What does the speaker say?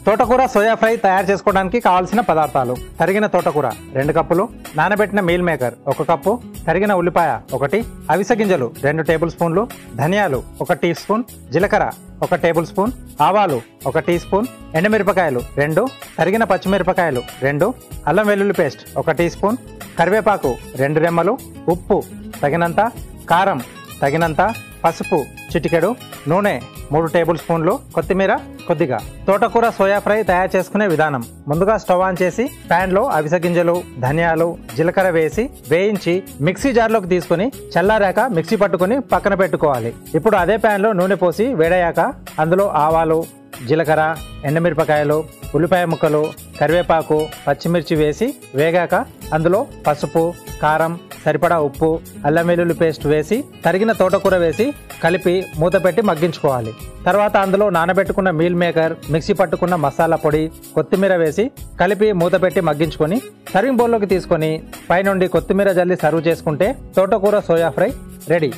తోటకూర soya fry తయారు చేసుకోవడానికి కావాల్సిన పదార్థాలు: తరిగిన తోటకూర 2 కప్పులు, నానబెట్టిన మీల్ మేకర్ 1 కప్పు, తరిగిన ఉల్లిపాయ 1, అవిసె గింజలు 2 టేబుల్ స్పూన్లు, ధనియాలు 1 టీ స్పూన్, జీలకర్ర 1 టేబుల్ స్పూన్, ఆవాలు 1 టీ స్పూన్, ఎండుమిరపకాయలు 2, తరిగిన పచ్చిమిరపకాయలు 2, అల్లం వెల్లుల్లి పేస్ట్ 1 టీ స్పూన్, కరివేపాకు 2 రెమ్మలు, ఉప్పు తగినంత, కారం తగినంత, పసుపు చిటికెడు, నూనె 3 టేబుల్ స్పూన్లు, కొత్తిమీర కొద్దిగా. తోటకూర సోయా ఫ్రై తయారు చేసుకునే విధానం: ముందుగా స్టవ్ ఆన్ చేసి ప్యాన్ లో అవిసె గింజలు, ధనియాలు, జీలకర్ర వేసి వేయించి మిక్సీ జార్లోకి తీసుకుని చల్లారాక మిక్సీ పట్టుకుని పక్కన పెట్టుకోవాలి. ఇప్పుడు అదే ప్యాన్ లో నూనె పోసి వేడయ్యాక అందులో ఆవాలు, జీలకర్ర, ఎండుమిరపకాయలు, ఉల్లిపాయ ముక్కలు, కరివేపాకు, పచ్చిమిర్చి వేసి వేగాక అందులో పసుపు, కారం, సరిపడా ఉప్పు, అల్లం వెల్లుల్లి పేస్ట్ వేసి తరిగిన తోటకూర వేసి కలిపి మూత పెట్టి మగ్గించుకోవాలి. తర్వాత అందులో నానబెట్టుకున్న మీల్ మేకర్, మిక్సీ పట్టుకున్న మసాలా పొడి, కొత్తిమీర వేసి కలిపి మూత పెట్టి మగ్గించుకొని సర్వింగ్ బౌల్లోకి తీసుకొని పైనుండి కొత్తిమీర జల్లి సర్వ్ చేసుకుంటే తోటకూర సోయా ఫ్రై రెడీ.